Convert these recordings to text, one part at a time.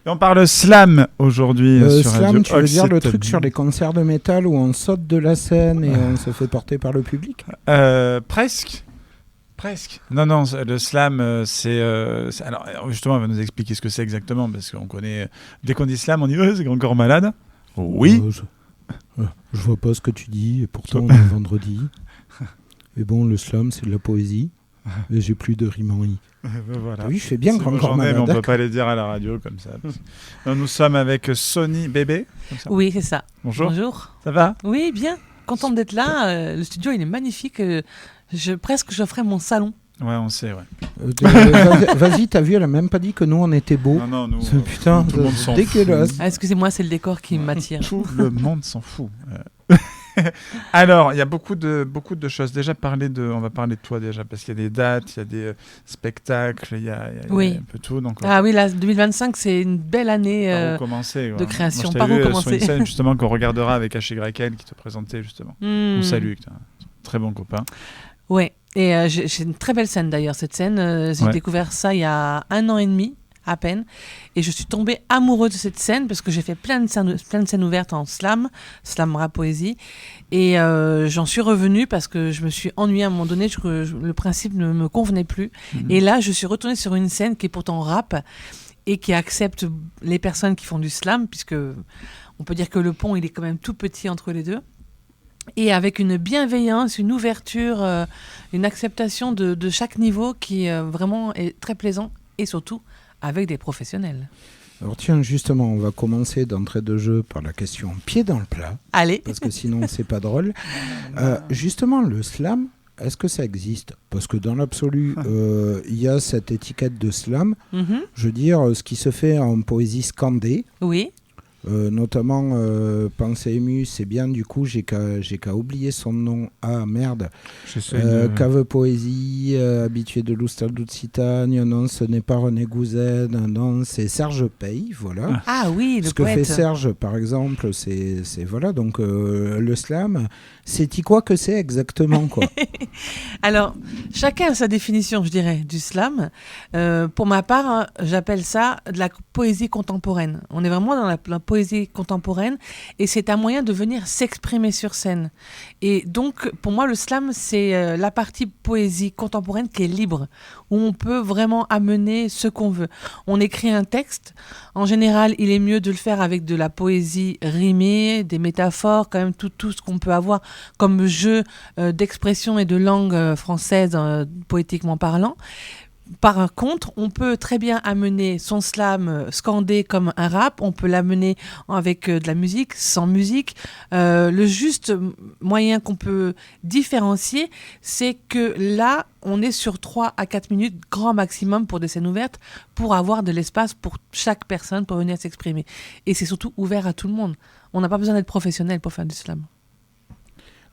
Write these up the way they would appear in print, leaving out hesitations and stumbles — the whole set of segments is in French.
Et on parle slam aujourd'hui sur slam, Radio tu veux dire le Oxytocin. truc sur les concerts de métal où on saute de la scène et on se fait porter par le public? Presque. Non, le slam, c'est... alors, justement, on va nous expliquer ce que c'est exactement, parce qu'on connaît... Dès qu'on dit slam, on dit « c'est encore malade ». Oui. Je vois pas ce que tu dis, et pourtant on est vendredi. Mais bon, le slam, c'est de la poésie. Et j'ai plus de rime en i. Voilà. Oui, je fais bien C'est grand bonne corps journée, mais on malade. peut pas les dire à la radio comme ça. Nous sommes avec Sony Bébé. Comme ça. Oui, c'est ça. Bonjour. Bonjour. Ça va? Oui, bien. Contente d'être là. Le studio, il est magnifique. Presque, j'offrais mon salon. Ouais, on sait, ouais. Vas-y, t'as vu, elle a même pas dit que nous, on était beaux. Non, nous, Putain, tout le monde s'en dégueulasse. fout. Ah, excusez-moi, c'est le décor qui m'attire. Tout le monde s'en fout. Alors, il y a beaucoup de choses. Déjà, on va parler de toi déjà, parce qu'il y a des dates, il y a des spectacles, il y a un peu tout. Donc, ah oui, là, 2025, c'est une belle année de création. Moi, je t'ai vu sur une Recommencer. scène justement qu'on regardera avec H.Y. qui te présentait justement. On salue, tu es un très bon copain. Ouais, et j'ai une très belle scène d'ailleurs, cette scène. J'ai découvert ça il y a 1 an et demi à peine, et je suis tombée amoureuse de cette scène parce que j'ai fait plein de scènes ouvertes en slam rap poésie, et j'en suis revenue parce que je me suis ennuyée à un moment donné, le principe ne me convenait plus, et là je suis retournée sur une scène qui est pourtant rap et qui accepte les personnes qui font du slam, puisque on peut dire que le pont il est quand même tout petit entre les deux. Et avec une bienveillance, une ouverture, une acceptation de chaque niveau qui vraiment est très plaisant, et surtout avec des professionnels. Alors tiens, justement, on va commencer d'entrée de jeu par la question pied dans le plat. Allez. Parce que sinon, c'est pas drôle. Justement, le slam, est-ce que ça existe? Parce que dans l'absolu, il y a cette étiquette de slam. Je veux dire, ce qui se fait en poésie scandée. Oui. Notamment Pensée émue, c'est bien, du coup j'ai qu'à oublier son nom. Ah merde. Cave Poésie, habitué de Lustal Ducitagne, non ce n'est pas René Gouzen, non c'est Serge Pey, voilà. Ah oui, le ce que poète. fait Serge par exemple, c'est voilà, donc le slam, c'est quoi que c'est exactement quoi? Alors, chacun a sa définition, je dirais, du slam. Pour ma part, j'appelle ça de la poésie contemporaine. On est vraiment dans la poésie contemporaine, et c'est un moyen de venir s'exprimer sur scène. Et donc, pour moi, le slam, c'est la partie poésie contemporaine qui est libre, où on peut vraiment amener ce qu'on veut. On écrit un texte. En général, il est mieux de le faire avec de la poésie rimée, des métaphores, quand même tout ce qu'on peut avoir comme jeu d'expression et de langue française, poétiquement parlant. Par contre, on peut très bien amener son slam scandé comme un rap, on peut l'amener avec de la musique, sans musique. Le juste moyen qu'on peut différencier, c'est que là, on est sur 3 à 4 minutes, grand maximum pour des scènes ouvertes, pour avoir de l'espace pour chaque personne pour venir s'exprimer. Et c'est surtout ouvert à tout le monde. On n'a pas besoin d'être professionnel pour faire du slam.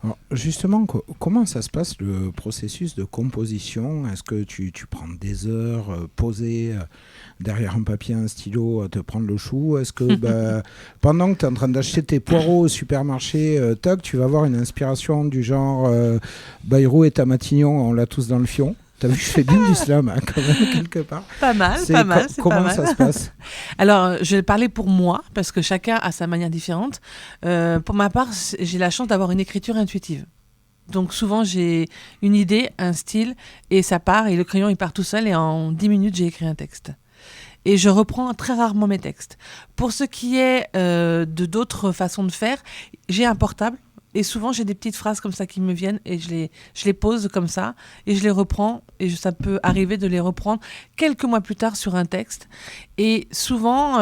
Alors justement, comment ça se passe le processus de composition? Est-ce que tu prends des heures posées derrière un papier, un stylo, à te prendre le chou? Est-ce que pendant que tu es en train d'acheter tes poireaux au supermarché, tu vas avoir une inspiration du genre Bayrou et à Matignon, on l'a tous dans le fion? T'as vu, je fais bien du slam quand même, quelque part. Pas mal. Comment ça se passe? Alors, je vais parler pour moi, parce que chacun a sa manière différente. Pour ma part, j'ai la chance d'avoir une écriture intuitive. Donc souvent, j'ai une idée, un style, et ça part, et le crayon, il part tout seul, et en 10 minutes, j'ai écrit un texte. Et je reprends très rarement mes textes. Pour ce qui est d'autres façons de faire, j'ai un portable. Et souvent, j'ai des petites phrases comme ça qui me viennent, et je les pose comme ça, et je les reprends, et ça peut arriver de les reprendre quelques mois plus tard sur un texte. Et souvent,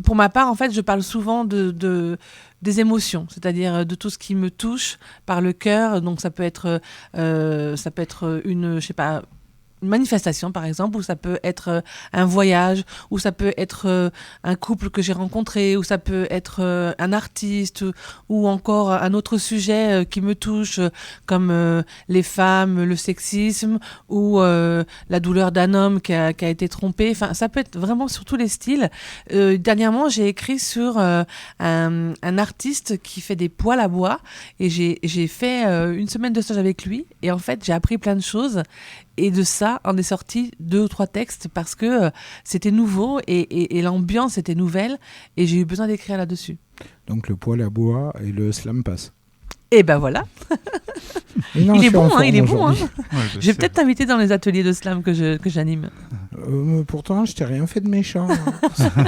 pour ma part, en fait, je parle souvent des émotions, c'est-à-dire de tout ce qui me touche par le cœur. Donc ça peut être une, je sais pas, une manifestation par exemple, ou ça peut être un voyage, ou ça peut être un couple que j'ai rencontré, ou ça peut être un artiste, ou encore un autre sujet qui me touche, comme les femmes, le sexisme, ou la douleur d'un homme qui a été trompé. Enfin, ça peut être vraiment sur tous les styles. Dernièrement, j'ai écrit sur un artiste qui fait des poêles à bois, et j'ai fait une semaine de stage avec lui, et en fait j'ai appris plein de choses. Et de ça, on est sorti 2 ou 3 textes parce que c'était nouveau et l'ambiance était nouvelle et j'ai eu besoin d'écrire là-dessus. Donc le poêle à bois et le slam passe. Et ben voilà. Non, Il est bon, il est bon. Ouais, Je vais peut-être t'inviter dans les ateliers de slam que j'anime. Pourtant, je t'ai rien fait de méchant.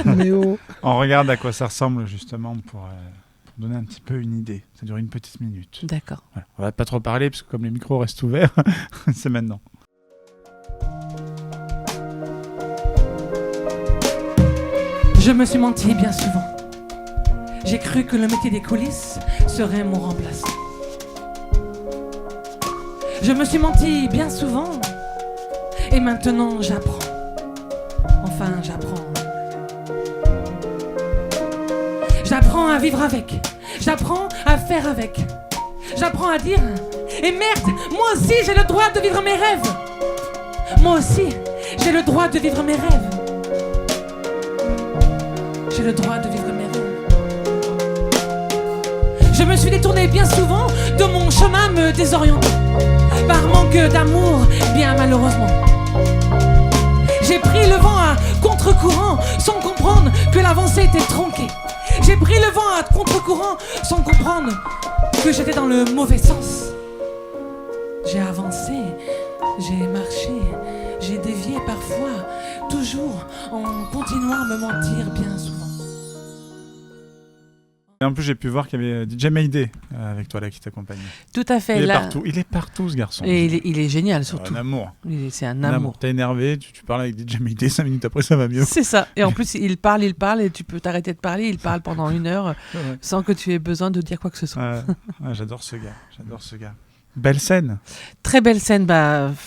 Mais oh. On regarde à quoi ça ressemble justement pour donner un petit peu une idée. Ça dure une petite minute. D'accord. Voilà. On va pas trop parler parce que comme les micros restent ouverts, c'est maintenant. Je me suis menti bien souvent. J'ai cru que le métier des coulisses serait mon remplaçant. Je me suis menti bien souvent. Et maintenant j'apprends. Enfin, j'apprends. J'apprends à vivre avec. J'apprends à faire avec. J'apprends à dire et merde, moi aussi j'ai le droit de vivre mes rêves. Moi aussi, j'ai le droit de vivre mes rêves. J'ai le droit de vivre mes rêves. Je me suis détourné bien souvent de mon chemin me désorientant. Par manque d'amour, bien malheureusement. J'ai pris le vent à contre-courant sans comprendre que l'avancée était tronquée. J'ai pris le vent à contre-courant sans comprendre que j'étais dans le mauvais sens. J'ai avancé, j'ai marché, j'ai dévié parfois, toujours en continuant à me mentir bien souvent. Et en plus, j'ai pu voir qu'il y avait DJ Mayday avec toi là qui t'accompagne. Tout à fait. Il est partout ce garçon. Et il est génial surtout. Un amour. C'est un amour. T'es énervé, tu parles avec DJ Mayday, 5 minutes après ça va mieux. C'est ça. Et en plus, il parle et tu peux t'arrêter de parler. Il parle pendant 1 heure sans que tu aies besoin de dire quoi que ce soit. J'adore ce gars. Belle scène. Très belle scène,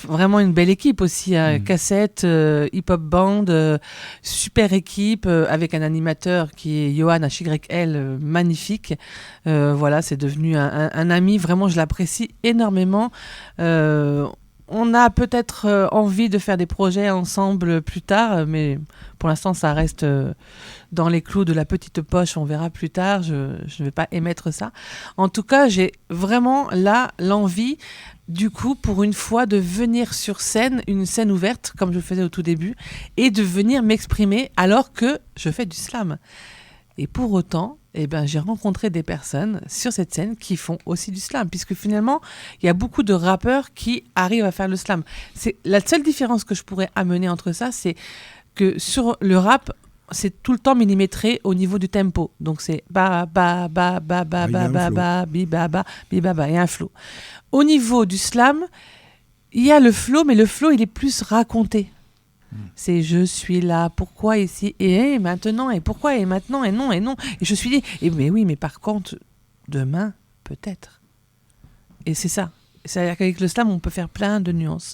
vraiment une belle équipe aussi, cassette, hip-hop band, super équipe avec un animateur qui est Johan HYL, magnifique. Voilà, c'est devenu un ami, vraiment je l'apprécie énormément. On a peut-être envie de faire des projets ensemble plus tard, mais pour l'instant ça reste dans les clous de la petite poche, on verra plus tard, je ne vais pas émettre ça. En tout cas, j'ai vraiment là l'envie, du coup, pour une fois, de venir sur scène, une scène ouverte, comme je le faisais au tout début, et de venir m'exprimer alors que je fais du slam. Et pour autant, j'ai rencontré des personnes sur cette scène qui font aussi du slam, puisque finalement, il y a beaucoup de rappeurs qui arrivent à faire le slam. C'est la seule différence que je pourrais amener entre ça, c'est que sur le rap, c'est tout le temps millimétré au niveau du tempo. Donc c'est ba ba ba ba ba ba ba ba bi ba ba bi ba ba, il y a un flow. Au niveau du slam, il y a le flow, mais le flow il est plus raconté. C'est je suis là, pourquoi ici et maintenant et pourquoi et maintenant et non et je suis dit mais oui, mais par contre demain peut-être. Et c'est ça. C'est-à-dire qu'avec le slam on peut faire plein de nuances.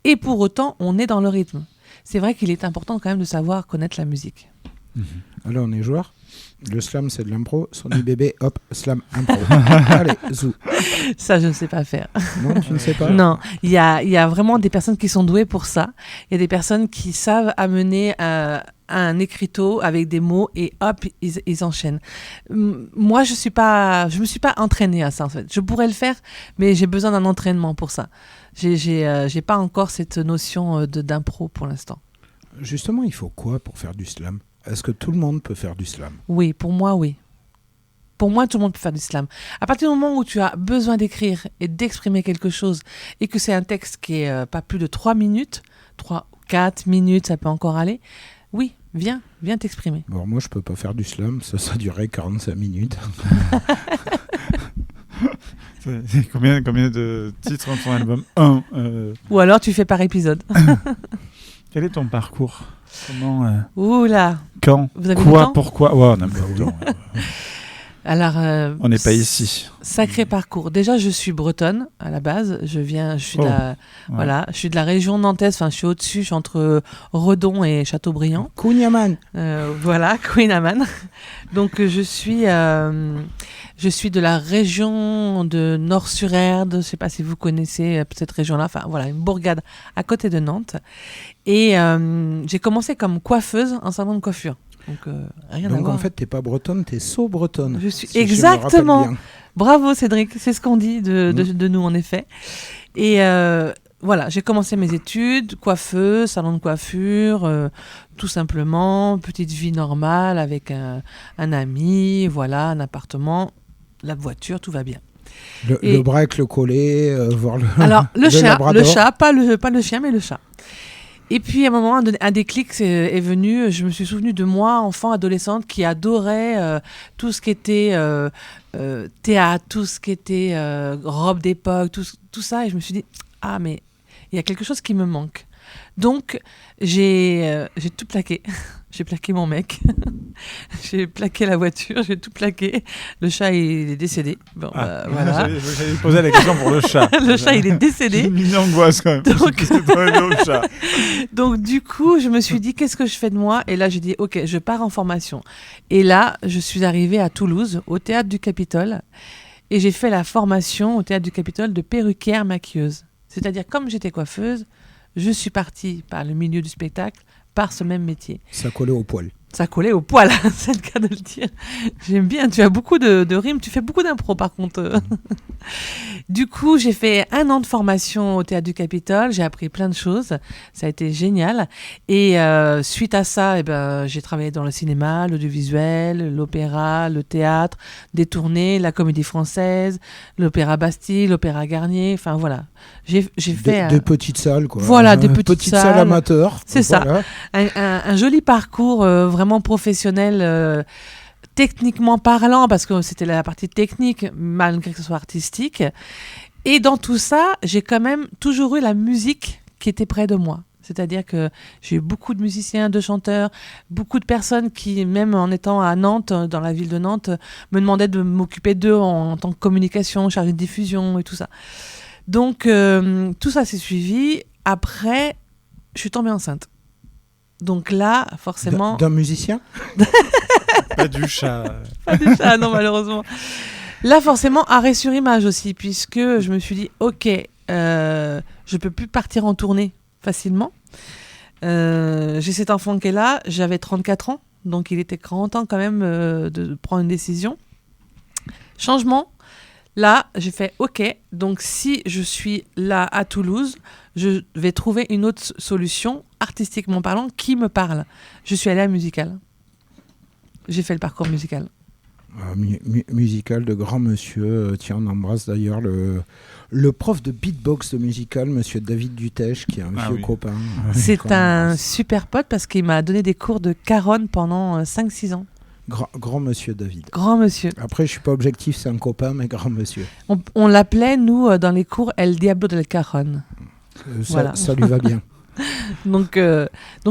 Et pour autant on est dans le rythme. C'est vrai qu'il est important quand même de savoir connaître la musique. Alors on est joueur. Le slam c'est de l'impro. Sonny bébé, hop, slam, impro. Allez, zou. Ça je ne sais pas faire. Non, tu ne sais pas. Non, il y a vraiment des personnes qui sont douées pour ça. Il y a des personnes qui savent amener un écriteau avec des mots et hop, ils enchaînent. Moi, je me suis pas entraînée à ça en fait. Je pourrais le faire, mais j'ai besoin d'un entraînement pour ça. J'ai pas encore cette notion d'impro pour l'instant. Justement, il faut quoi pour faire du slam ? Est-ce que tout le monde peut faire du slam ? Oui, pour moi, oui. Pour moi, tout le monde peut faire du slam. À partir du moment où tu as besoin d'écrire et d'exprimer quelque chose et que c'est un texte qui est pas plus de 3 minutes, 3 ou 4 minutes, ça peut encore aller, oui, viens t'exprimer. Bon, moi, je peux pas faire du slam, ça durerait 45 minutes. C'est combien de titres dans ton album ? 1. Ou alors tu fais par épisode. Quel est ton parcours ? Comment Oula. Quand ? Vous avez Quoi ? le temps ? Pourquoi ? Ouais, on a pas le temps. Alors, on n'est pas ici. Sacré parcours. Déjà, je suis bretonne à la base. Je suis je suis de la région nantaise. Enfin, je suis au-dessus. Je suis entre Redon et Châteaubriand. Cunyaman. Voilà, Queen Amman. Donc, je suis de la région de Nord-sur-Erdre. Je ne sais pas si vous connaissez cette région-là. Enfin, voilà, une bourgade à côté de Nantes. Et j'ai commencé comme coiffeuse en salon de coiffure. Donc, rien à voir. Donc en fait, t'es pas bretonne, t'es bretonne. Je suis si exactement. Je me Bravo Cédric, c'est ce qu'on dit de nous en effet. Et voilà, j'ai commencé mes études, coiffeuse, salon de coiffure, tout simplement, petite vie normale avec un ami, voilà, un appartement, la voiture, tout va bien. Le break, le collet, voir le Alors, le labrador. chat, pas le chien, mais le chat. Et puis, à un moment, un déclic est venu. Je me suis souvenue de moi, enfant, adolescente, qui adorait tout ce qui était théâtre, tout ce qui était robe d'époque, tout ça. Et je me suis dit, ah, mais il y a quelque chose qui me manque. Donc, j'ai tout plaqué. J'ai plaqué mon mec. J'ai plaqué la voiture, j'ai tout plaqué. Le chat, il est décédé. Bon, voilà. J'allais poser la question pour le chat. Le chat, il est décédé. J'ai mis une angoisse quand même. Donc... C'est pas le chat. Donc, du coup, je me suis dit, qu'est-ce que je fais de moi? Et là, j'ai dit, OK, je pars en formation. Et là, je suis arrivée à Toulouse, au Théâtre du Capitole. Et j'ai fait la formation au Théâtre du Capitole de perruquière maquilleuse. C'est-à-dire, comme j'étais coiffeuse, je suis partie par le milieu du spectacle, par ce même métier. Ça collait au poil. Ça collait au poil, c'est le cas de le dire. J'aime bien, tu as beaucoup de rimes, tu fais beaucoup d'impro par contre. Du coup, j'ai fait 1 an de formation au Théâtre du Capitole, j'ai appris plein de choses, ça a été génial. Et suite à ça, j'ai travaillé dans le cinéma, l'audiovisuel, l'opéra, le théâtre, des tournées, la Comédie Française, l'Opéra Bastille, l'Opéra Garnier, enfin voilà. J'ai fait... Des petites salles, quoi. Voilà, des petites salles amateurs. C'est voilà. Ça, un joli parcours vraiment professionnel, techniquement parlant, parce que c'était la partie technique, malgré que ce soit artistique. Et dans tout ça, j'ai quand même toujours eu la musique qui était près de moi. C'est-à-dire que j'ai eu beaucoup de musiciens, de chanteurs, beaucoup de personnes qui, même en étant à Nantes, dans la ville de Nantes, me demandaient de m'occuper d'eux en tant que communication, chargée de diffusion et tout ça. Donc, tout ça s'est suivi. Après, je suis tombée enceinte. Donc là, forcément... D'un musicien? Pas du chat. Pas du chat, non, malheureusement. Là, forcément, arrêt sur image aussi, puisque je me suis dit, OK, je peux plus partir en tournée facilement. J'ai cet enfant qui est là, j'avais 34 ans, donc il était grand temps quand même de prendre une décision. Changement. Là, j'ai fait OK, donc si je suis là à Toulouse, je vais trouver une autre solution, artistiquement parlant, qui me parle. Je suis allée à Musical. J'ai fait le parcours musical. Musical de grand monsieur. Tiens, on embrasse d'ailleurs le prof de beatbox de Musical, monsieur David Dutèche, qui est un vieux copain. C'est un super pote parce qu'il m'a donné des cours de caronne pendant 5-6 ans. Grand monsieur David. Grand monsieur. Après, je suis pas objectif, c'est un copain, mais grand monsieur. On l'appelait, nous, dans les cours, El Diablo del Cajon. Voilà. Ça lui va bien. Donc,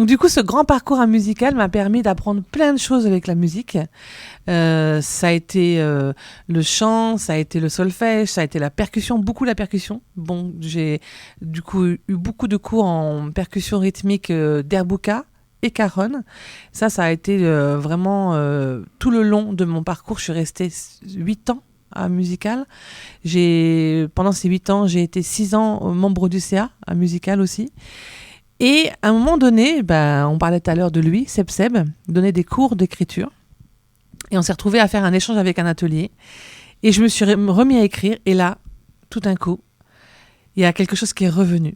du coup, ce grand parcours en musical m'a permis d'apprendre plein de choses avec la musique. Ça a été le chant, ça a été le solfège, ça a été la percussion, beaucoup la percussion. Bon, j'ai du coup eu beaucoup de cours en percussion rythmique d'Herbuka et caronne. Ça a été vraiment tout le long de mon parcours. Je suis restée 8 ans à Musical. Pendant ces 8 ans, j'ai été 6 ans membre du CA à Musical aussi. Et à un moment donné, on parlait tout à l'heure de lui, Seb, donnait des cours d'écriture. Et on s'est retrouvés à faire un échange avec un atelier. Et je me suis remis à écrire. Et là, tout d'un coup, il y a quelque chose qui est revenu.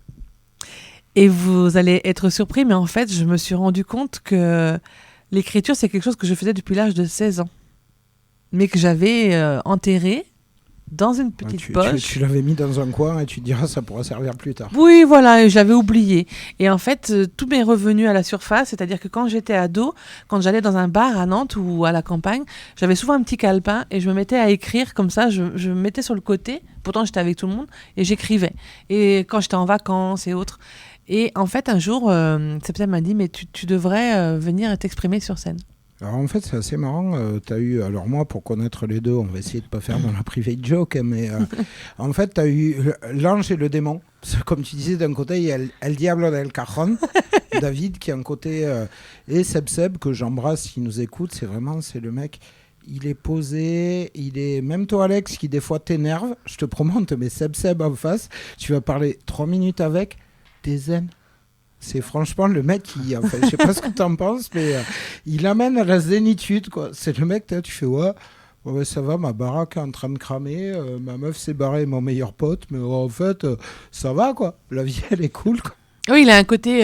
Et vous allez être surpris, mais en fait, je me suis rendu compte que l'écriture, c'est quelque chose que je faisais depuis l'âge de 16 ans. Mais que j'avais enterré dans une petite poche. Tu l'avais mis dans un coin et tu te diras ça pourra servir plus tard. Oui, voilà, je l'avais oublié. Et en fait, tout m'est revenu à la surface, c'est-à-dire que quand j'étais ado, quand j'allais dans un bar à Nantes ou à la campagne, j'avais souvent un petit calepin et je me mettais à écrire comme ça, je me mettais sur le côté, pourtant j'étais avec tout le monde, et j'écrivais. Et quand j'étais en vacances et autres. Et en fait, un jour, Seb m'a dit, mais tu devrais venir t'exprimer sur scène. Alors en fait, c'est assez marrant. T'as eu, alors moi, pour connaître les deux, on va essayer de pas faire dans la private joke, mais en fait, t'as eu l'ange et le démon. Comme tu disais, d'un côté, il y a El Diablo del Cajon, David, qui est un côté, et Seb, que j'embrasse, qui nous écoute, c'est le mec. Il est posé, même toi Alex, qui des fois t'énerve, je te promets, on te met Seb en face, tu vas parler 3 minutes avec, t'es zen. C'est franchement le mec qui, enfin, je sais pas ce que t'en penses, mais il amène à la zénitude, quoi. C'est le mec, tu fais ouais, Ouais, ça va, ma baraque est en train de cramer, ma meuf s'est barrée, mon meilleur pote, mais en fait, ça va quoi. La vie, elle est cool quoi. Oui, il a un côté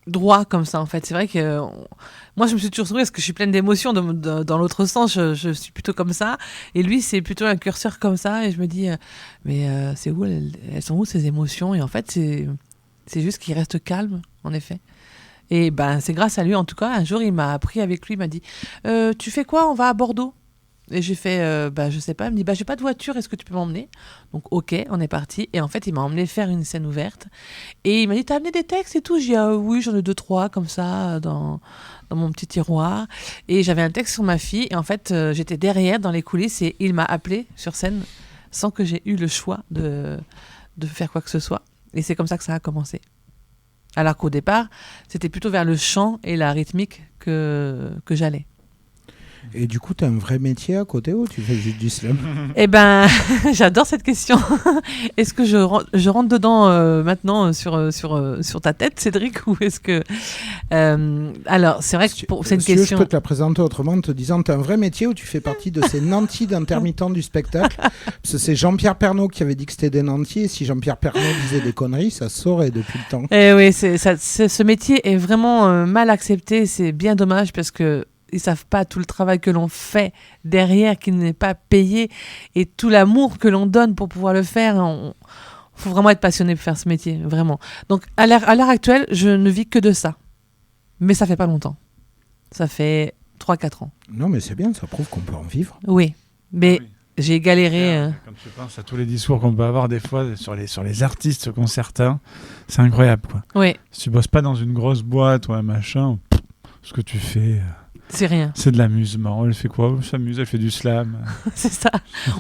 droit comme ça, en fait. C'est vrai que moi, je me suis toujours trouvée parce que je suis pleine d'émotions dans l'autre sens. Je suis plutôt comme ça. Et lui, c'est plutôt un curseur comme ça. Et je me dis, mais c'est où elles sont où ces émotions? Et en fait, c'est juste qu'il reste calme, en effet. Et ben, c'est grâce à lui, en tout cas. Un jour, il m'a pris avec lui, il m'a dit, tu fais quoi? On va à Bordeaux. Et j'ai fait, je sais pas. Il me dit, j'ai pas de voiture, est-ce que tu peux m'emmener? Donc, ok, on est parti. Et en fait, il m'a emmené faire une scène ouverte. Et il m'a dit, t'as amené des textes et tout? J'ai dit, oui, j'en ai 2-3 comme ça, dans mon petit tiroir. Et j'avais un texte sur ma fille. Et en fait, j'étais derrière, dans les coulisses. Et il m'a appelé sur scène sans que j'ai eu le choix de faire quoi que ce soit. Et c'est comme ça que ça a commencé. Alors qu'au départ, c'était plutôt vers le chant et la rythmique que j'allais. Et du coup, tu as un vrai métier à côté ou tu fais juste du slam? Eh ben, j'adore cette question. Est-ce que je rentre dedans maintenant sur ta tête, Cédric, ou est-ce que... alors, c'est vrai que c'est une question... Je peux te la présenter autrement en te disant, tu as un vrai métier ou tu fais partie de ces nantis d'intermittents du spectacle? Parce que c'est Jean-Pierre Pernaut qui avait dit que c'était des nantis, et si Jean-Pierre Pernaut disait des conneries, ça se saurait depuis le temps. Eh oui, ce métier est vraiment mal accepté. C'est bien dommage parce que ils savent pas tout le travail que l'on fait derrière, qui n'est pas payé, et tout l'amour que l'on donne pour pouvoir le faire. Faut vraiment être passionné pour faire ce métier, vraiment. Donc à l'heure actuelle, je ne vis que de ça. Mais ça fait pas longtemps. Ça fait 3-4 ans. Non, mais c'est bien, ça prouve qu'on peut en vivre. Oui, mais j'ai galéré. Quand tu penses à tous les discours qu'on peut avoir des fois sur les artistes concertins, c'est incroyable quoi. Oui. Si tu bosses pas dans une grosse boîte ou un machin, ce que tu fais... C'est rien. C'est de l'amusement. Elle fait quoi? Elle s'amuse, elle fait du slam. C'est ça.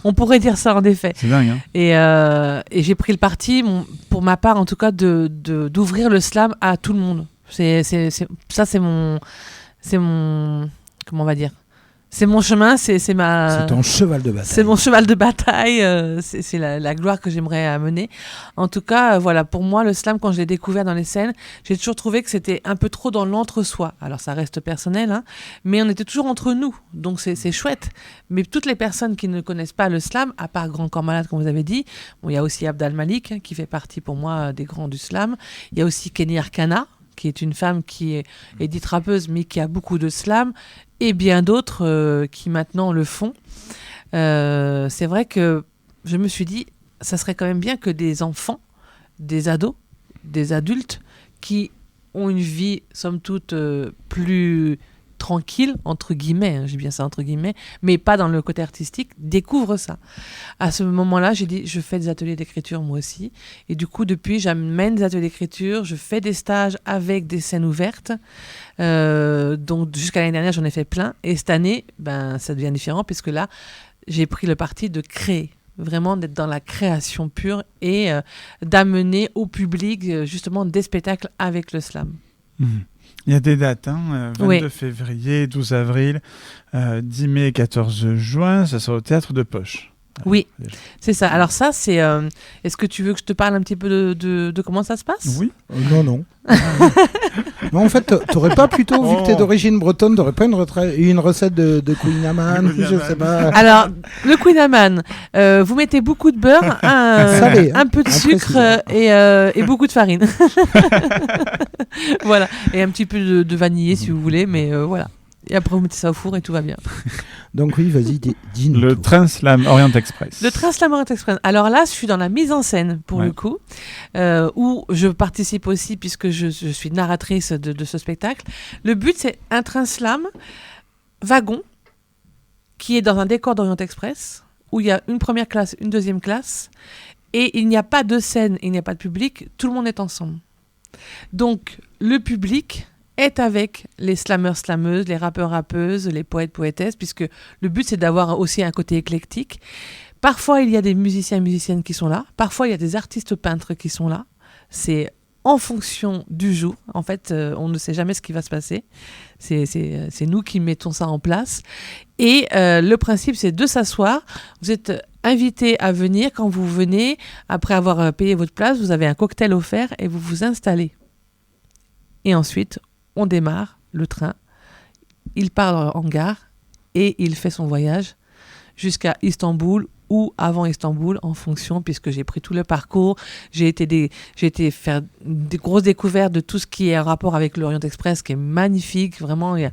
On pourrait dire ça en effet. C'est dingue, hein. Et j'ai pris le parti, pour ma part en tout cas, d'ouvrir le slam à tout le monde. C'est mon comment on va dire? C'est mon chemin, c'est ton cheval de bataille. C'est mon cheval de bataille, c'est la gloire que j'aimerais amener. En tout cas, voilà, pour moi, le slam, quand je l'ai découvert dans les scènes, j'ai toujours trouvé que c'était un peu trop dans l'entre-soi. Alors, ça reste personnel, hein, mais on était toujours entre nous, donc c'est chouette. Mais toutes les personnes qui ne connaissent pas le slam, à part Grand Corps Malade, comme vous avez dit, il y a aussi Abdal Malik, hein, qui fait partie pour moi des grands du slam. Il y a aussi Kenny Arcana, qui est une femme qui est dite rappeuse, mais qui a beaucoup de slam, et bien d'autres qui maintenant le font. C'est vrai que je me suis dit, ça serait quand même bien que des enfants, des ados, des adultes, qui ont une vie, somme toute, plus tranquille, entre guillemets, hein, j'ai bien ça entre guillemets, mais pas dans le côté artistique, découvrent ça. À ce moment-là, j'ai dit, je fais des ateliers d'écriture moi aussi, et du coup, depuis, j'amène des ateliers d'écriture, je fais des stages avec des scènes ouvertes, donc jusqu'à l'année dernière, j'en ai fait plein, et cette année, ça devient différent, puisque là, j'ai pris le parti de créer, vraiment d'être dans la création pure, et d'amener au public, justement, des spectacles avec le slam. Mmh. Il y a des dates, 22 février, 12 avril, 10 mai, 14 juin, ça sera au Théâtre de Poche. Oui, c'est ça. Alors ça, c'est... est-ce que tu veux que je te parle un petit peu de comment ça se passe? Oui. Non. Non, en fait, t'aurais pas plutôt, vu que t'es d'origine bretonne, t'aurais pas une recette de Queen Amman, je sais pas. Alors, le Queen Amman, vous mettez beaucoup de beurre, un peu de sucre et beaucoup de farine. Voilà. Et un petit peu de vanillé si vous voulez, mais voilà. Et après, vous mettez ça au four et tout va bien. Donc oui, vas-y, dis-nous. Le Train Slam Orient Express. Le Train Slam Orient Express. Alors là, je suis dans la mise en scène, pour le coup, où je participe aussi, puisque je suis narratrice de ce spectacle. Le but, c'est un train slam wagon, qui est dans un décor d'Orient Express, où il y a une première classe, une deuxième classe, et il n'y a pas de scène, il n'y a pas de public, tout le monde est ensemble. Donc, le public est avec les slammeurs, slameuses, les rappeurs, rappeuses, les poètes, poétesses, puisque le but, c'est d'avoir aussi un côté éclectique. Parfois, il y a des musiciens et musiciennes qui sont là. Parfois, il y a des artistes peintres qui sont là. C'est en fonction du jour. En fait, on ne sait jamais ce qui va se passer. C'est nous qui mettons ça en place. Et le principe, c'est de s'asseoir. Vous êtes invité à venir. Quand vous venez, après avoir payé votre place, vous avez un cocktail offert et vous vous installez. Et ensuite, on démarre le train, il part en gare et il fait son voyage jusqu'à Istanbul ou avant Istanbul, en fonction, puisque j'ai pris tout le parcours. J'ai été faire des grosses découvertes de tout ce qui est en rapport avec l'Orient Express, qui est magnifique. Vraiment, il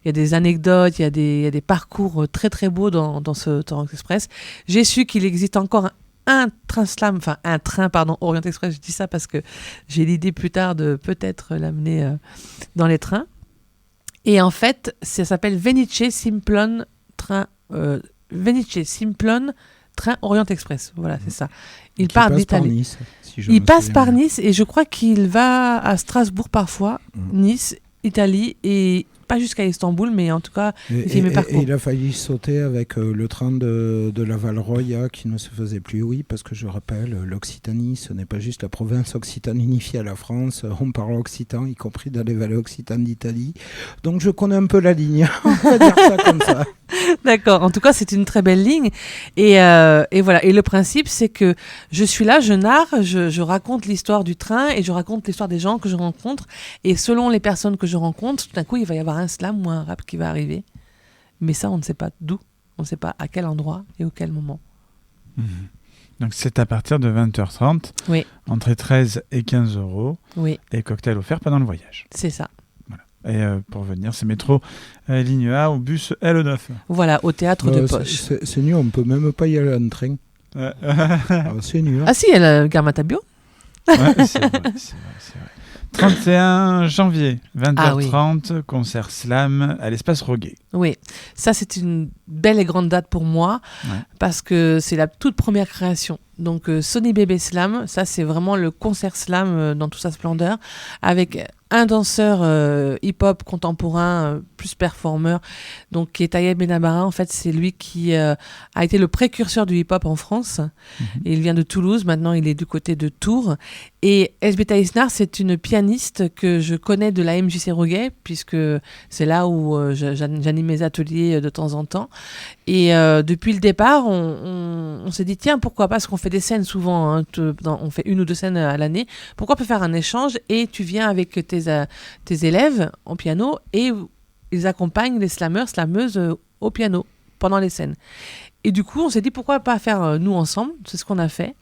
y a des anecdotes, il y a des parcours très très beaux dans ce Orient Express. J'ai su qu'il existe encore un train Orient Express. Je dis ça parce que j'ai l'idée plus tard de peut-être l'amener dans les trains. Et en fait, ça s'appelle Venice Simplon Train Orient Express. Voilà, c'est ça. Il part d'Italie. Nice, si il passe par Nice et je crois qu'il va à Strasbourg parfois, Nice, Italie, et pas jusqu'à Istanbul, mais en tout cas, il fait mes parcours. Et il a failli sauter avec le train de la Val-Roya qui ne se faisait plus. Oui, parce que je rappelle, l'Occitanie, ce n'est pas juste la province occitane unifiée à la France. On parle occitan, y compris dans les vallées occitanes d'Italie. Donc je connais un peu la ligne, on va dire ça comme ça. D'accord, en tout cas c'est une très belle ligne et voilà, et le principe c'est que je suis là, je narre, je raconte l'histoire du train et je raconte l'histoire des gens que je rencontre, et selon les personnes que je rencontre, tout d'un coup il va y avoir un slam ou un rap qui va arriver, mais ça on ne sait pas d'où, on ne sait pas à quel endroit et au quel moment. Donc c'est à partir de 20h30, oui. Entrée 13 et 15 €, oui. Et cocktail offert pendant le voyage. C'est ça. Et pour venir, c'est métro ligne A au bus L9. Voilà, au théâtre de Poche. C'est nul, on peut même pas y aller en train. C'est nul. Ah si, il y a la gare Matabio. Ouais, c'est vrai. 31 janvier, 20h30, concert slam à l'espace Roguet. Oui, ça c'est une belle et grande date pour moi, parce que c'est la toute première création. Donc Sony Bébé Slam, ça c'est vraiment le concert slam dans toute sa splendeur, avec un danseur hip-hop contemporain, plus performeur, donc qui est Tayeb Benabara. En fait, c'est lui qui a été le précurseur du hip-hop en France. Et il vient de Toulouse, maintenant il est du côté de Tours. Et Elsbeth Eisner, c'est une pianiste que je connais de la MJC Roguet, puisque c'est là où j'anime mes ateliers de temps en temps. Et depuis le départ, on s'est dit, tiens, pourquoi pas, parce qu'on fait des scènes souvent, hein, on fait 1 ou 2 scènes à l'année, pourquoi pas faire un échange et tu viens avec tes élèves en piano et ils accompagnent les slammeurs, slameuses au piano pendant les scènes. Et du coup, on s'est dit, pourquoi pas faire nous ensemble, c'est ce qu'on a fait.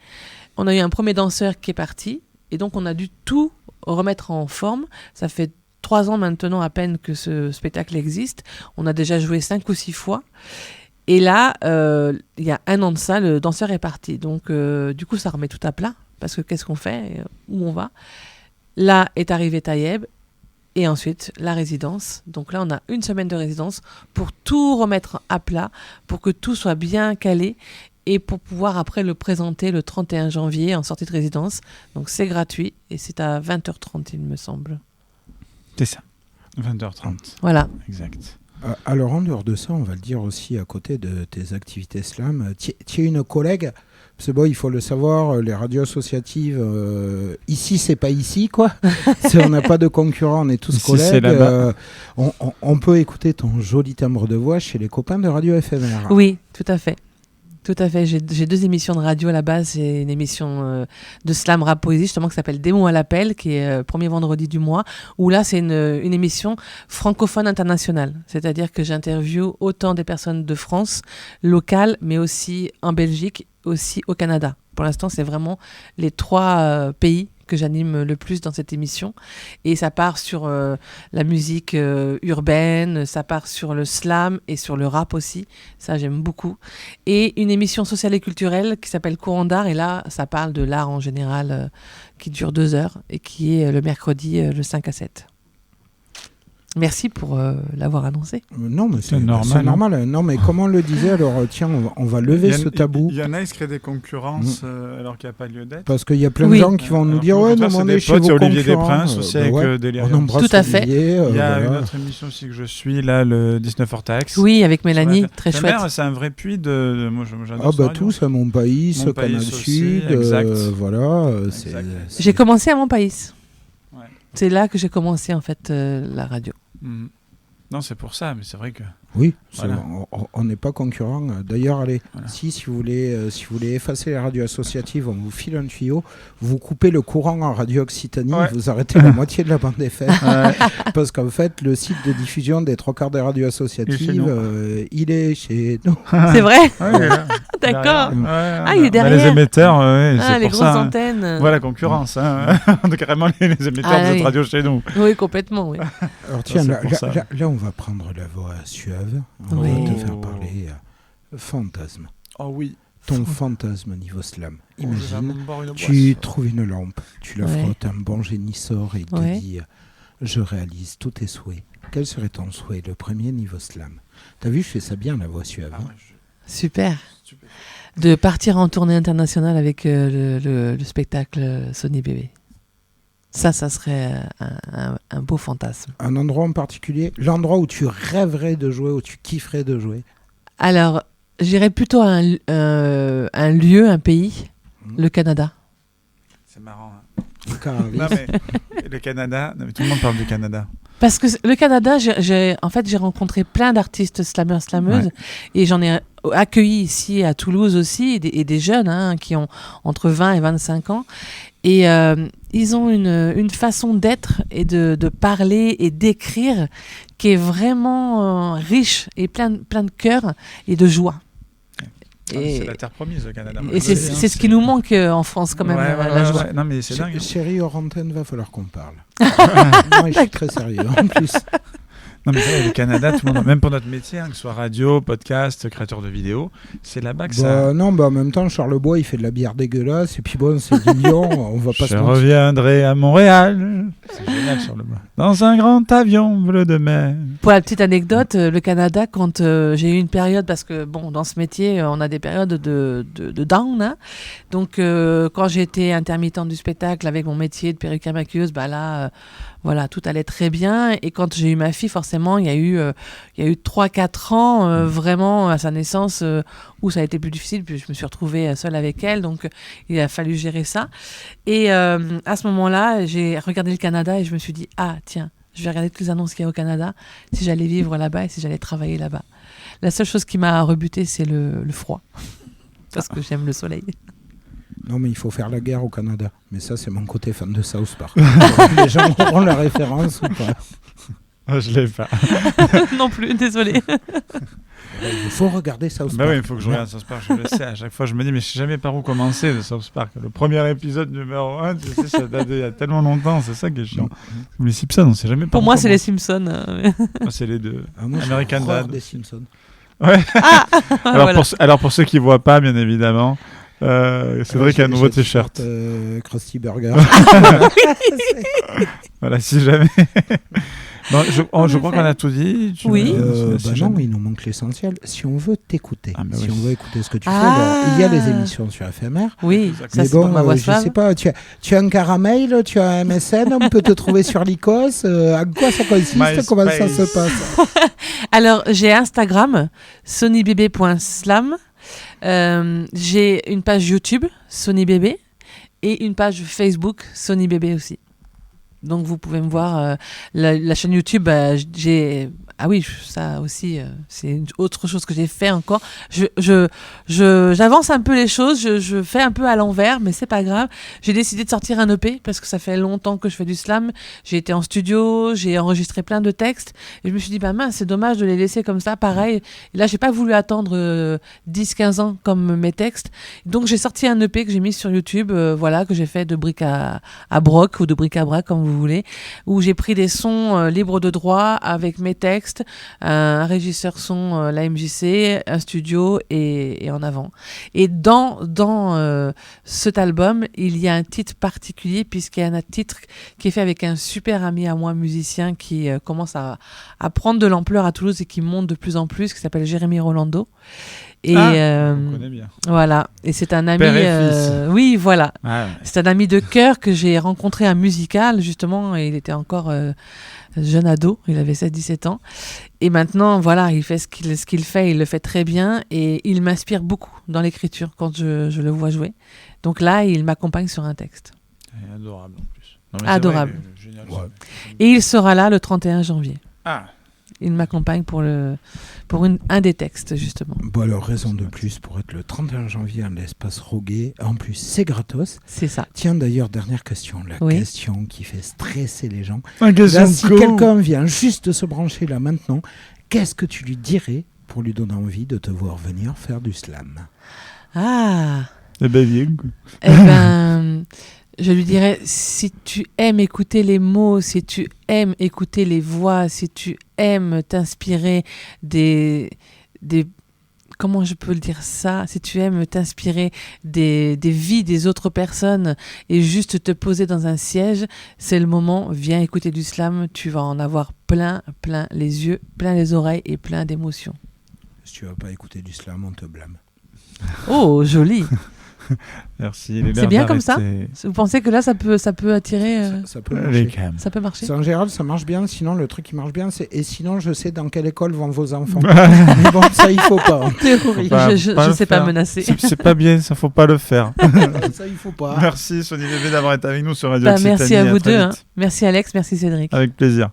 On a eu un premier danseur qui est parti et donc on a dû tout remettre en forme. Ça fait 3 ans maintenant à peine que ce spectacle existe. On a déjà joué 5 ou 6 fois. Et là, il y a 1 an de ça, le danseur est parti. Donc, du coup, ça remet tout à plat. Parce que qu'est-ce qu'on fait ? Où on va ? Là est arrivé Tayeb. Et ensuite, la résidence. Donc là, on a 1 semaine de résidence pour tout remettre à plat, pour que tout soit bien calé et pour pouvoir après le présenter le 31 janvier en sortie de résidence. Donc, c'est gratuit et c'est à 20h30, il me semble. C'est ça, 20h30. Voilà. Exact. Alors, en dehors de ça, on va le dire aussi à côté de tes activités slam, tu es une collègue, c'est bon, il faut le savoir, les radios associatives, ici, c'est pas ici, quoi. On n'a pas de concurrents, on est tous ici, collègues. C'est là-bas. On peut écouter ton joli timbre de voix chez les copains de Radio FMR. Oui, tout à fait. Tout à fait. J'ai 2 émissions de radio à la base. C'est une émission de slam rap poésie, justement, qui s'appelle Démons à l'appel, qui est premier vendredi du mois, où là, c'est une émission francophone internationale. C'est-à-dire que j'interviewe autant des personnes de France, locales, mais aussi en Belgique, aussi au Canada. Pour l'instant, c'est vraiment les 3 pays que j'anime le plus dans cette émission. Et ça part sur la musique urbaine, ça part sur le slam et sur le rap aussi. Ça, j'aime beaucoup. Et une émission sociale et culturelle qui s'appelle Courant d'art. Et là, ça parle de l'art en général qui dure 2 heures et qui est le mercredi de 5 à 7. Merci pour l'avoir annoncé. Non, mais c'est normal. Non, mais comme on le disait, alors tiens, on va lever ce tabou. Il y en a, ils se créent des concurrences alors qu'il n'y a pas lieu d'être. Parce qu'il y a plein de gens qui vont nous dire, ouais, non, on est chez vos concurrents. Olivier Desprins aussi avec Delirium. Tout à fait. Il y a une autre émission aussi que je suis, là, le 19 Ortax. Oui, avec Mélanie, très chouette. C'est un vrai puits de... Moi, j'adore ah bah tout, c'est Mon Pays, Canal Sud, voilà. J'ai commencé à Mon Pays. C'est là que j'ai commencé en fait la radio. Non, c'est pour ça, mais c'est vrai que Oui, Voilà. on n'est pas concurrents. D'ailleurs, allez, Voilà. si vous voulez effacer les radios associatives, on vous file un tuyau, vous coupez le courant en radio Occitanie, Ouais. vous arrêtez la moitié de la bande FM. Ouais. Parce qu'en fait, le site de diffusion des 3/4 des radios associatives, nous. il est chez nous. C'est vrai. Ouais, il est là. D'accord. Derrière. Ouais, Ah, il est on a derrière. les émetteurs, ouais, Ah, c'est les pour grosses ça. Hein. antennes. Voilà la concurrence. Hein. On a carrément les émetteurs Ah, de cette oui. radio chez nous. Oui, complètement. Oui. Alors tiens, c'est là, pour là- ça. là, on va prendre la voix suave. On Oui. va te faire parler fantasme. Oh oui. Ton fantasme niveau slam. Imagine, tu Tu trouves une lampe, tu la Ouais. frottes, un bon génie sort et il te Ouais. dit je réalise tous tes souhaits. Quel serait ton souhait, le premier niveau slam? T'as vu, je fais ça bien, la voix suave. hein. Super. De partir en tournée internationale avec le spectacle Sony Bébé. Ça serait un beau fantasme. Un endroit en particulier, l'endroit où tu rêverais de jouer, où tu kifferais de jouer. Alors, j'irais plutôt à un lieu, un pays, le Canada. C'est marrant. Hein. Au Caraïbes. Non, mais le Canada, non, mais tout le monde parle du Canada. Parce que le Canada, j'ai rencontré plein d'artistes slameurs, slameuses, Ouais. et j'en ai accueilli ici à Toulouse aussi, et des jeunes hein, qui ont entre 20 et 25 ans. Et ils ont une façon d'être et de parler et d'écrire qui est vraiment riche et plein de cœur et de joie. C'est la terre promise, le Canada. Et c'est ce qui nous manque en France quand même, Ouais, la joie. ouais. Non, mais c'est dingue. hein. Chérie, hors antenne, va falloir qu'on parle. Moi, je suis très sérieux en plus. Non, mais ça, le Canada, tout le monde, même pour notre métier, hein, que ce soit radio, podcast, créateur de vidéos, c'est là-bas que ça. Non, en même temps, Charlebois, il fait de la bière dégueulasse. Et puis bon, c'est Lyon, on va pas se Je mentir. reviendrai à Montréal. C'est génial, Charlebois. Dans un grand avion bleu de mer. Pour la petite anecdote, le Canada, quand j'ai eu une période, parce que bon, dans ce métier, on a des périodes de down. Hein. Donc, quand j'ai été intermittente du spectacle avec mon métier de perruquière maquilleuse, bah là, voilà, tout allait très bien. Et quand j'ai eu ma fille, forcément, il y a eu 3-4 ans vraiment à sa naissance où ça a été plus difficile. Puis je me suis retrouvée seule avec elle, donc il a fallu gérer ça. Et à ce moment-là, j'ai regardé le Canada et je me suis dit, ah tiens, je vais regarder toutes les annonces qu'il y a au Canada, si j'allais vivre là-bas et si j'allais travailler là-bas. La seule chose qui m'a rebuté, c'est le froid. Parce que j'aime le soleil. Non, mais il faut faire la guerre au Canada. Mais ça, c'est mon côté fan de South Park. Les gens auront la référence ou pas. Oh, je l'ai pas. Non plus, désolée. Il faut regarder South Park. Bah oui, il faut que je regarde South Park, je le sais. À chaque fois, je me dis, mais je sais jamais par où commencer de South Park. Le premier épisode numéro 1, tu sais, ça date d'il y a tellement longtemps, c'est ça qui est chiant. Comme les Simpsons, on sait jamais par Pour où moi, c'est les commencer. Simpsons. Moi, c'est les deux. Ah, moi, j'ai American horreur Dad. des Simpsons. Ouais. Voilà. Alors, pour ceux qui ne voient pas, bien évidemment, Cédric a un nouveau t-shirt. Krusty Burger. Voilà, si jamais. Non, je crois qu'on a tout dit. Oui. Si Non, jamais. il nous manque l'essentiel. Si on veut t'écouter, Ah, bah si oui. on veut écouter ce que tu Ah. fais, alors, il y a les émissions sur FMR. Oui, Exact. ça Mais c'est pour bon, ma voix je suave. sais pas, tu as un caramel, tu as un MSN, on peut te trouver sur l'ICOS. À quoi ça consiste? MySpace. Comment ça se passe? Alors, j'ai Instagram, sonybébé.slam. J'ai une page YouTube, Sony Bébé, et une page Facebook, Sony Bébé aussi. Donc, vous pouvez me voir. La chaîne YouTube, j'ai... Ah oui, ça aussi, c'est une autre chose que j'ai fait encore. J'avance un peu les choses, je fais un peu à l'envers, mais c'est pas grave. J'ai décidé de sortir un EP parce que ça fait longtemps que je fais du slam. J'ai été en studio, j'ai enregistré plein de textes et je me suis dit, bah mince, c'est dommage de les laisser comme ça, pareil. Et là, j'ai pas voulu attendre 10-15 ans comme mes textes. Donc, j'ai sorti un EP que j'ai mis sur YouTube, voilà, que j'ai fait de bric à broc ou de bric à brac, comme vous voulez, où j'ai pris des sons libres de droit avec mes textes, un régisseur son, la MJC, un studio et en avant. Et dans cet album, il y a un titre particulier puisqu'il y a un titre qui est fait avec un super ami à moi, musicien, qui commence à prendre de l'ampleur à Toulouse et qui monte de plus en plus, qui s'appelle Jérémy Rolando. Et on connaît bien. voilà. Et c'est un ami. Père et fils. Oui, voilà. Ah, ouais. C'est un ami de cœur que j'ai rencontré à Musical, justement, et il était encore jeune ado, il avait 16-17 ans. Et maintenant, voilà, il fait ce qu'il fait, il le fait très bien, et il m'inspire beaucoup dans l'écriture quand je le vois jouer. Donc là, il m'accompagne sur un texte. Et adorable en plus. Non, mais Adorable. c'est vrai, génial. Ouais. Et il sera là le 31 janvier. Ah, Il m'accompagne pour un des textes, justement. Bon, alors, raison de plus pour être le 31 janvier à l'espace Roguet. En plus, c'est gratos. C'est ça. Tiens, d'ailleurs, dernière question. La Oui. question qui fait stresser les gens. Un Là, si quelqu'un vient juste de se brancher là maintenant, qu'est-ce que tu lui dirais pour lui donner envie de te voir venir faire du slam? Ah. Eh ben, viens, quoi. Eh ben, je lui dirais, si tu aimes écouter les mots, si tu aimes écouter les voix, si tu aimes t'inspirer des comment je peux le dire ça, si tu aimes t'inspirer des vies des autres personnes et juste te poser dans un siège, c'est le moment, viens écouter du slam, tu vas en avoir plein les yeux, plein les oreilles et plein d'émotions. Si tu vas pas écouter du slam, on te blâme. Oh, joli. Merci. Les C'est bien comme ça c'est- Vous pensez que là, ça peut attirer, Ça peut Les marcher. cams. ça peut marcher? C'est en général, ça marche bien. Sinon, le truc qui marche bien, c'est et sinon, je sais dans quelle école vont vos enfants. Mais bon, ça, il faut pas. Théorie. Faut Je pas le sais pas faire. menacer. C'est pas bien, ça faut pas le faire. Ça, il faut pas. Merci Sony Bébé d'avoir été avec nous sur Radio Bah, Occitanie. merci à vous très deux. vite. Merci Alex, merci Cédric. Avec plaisir.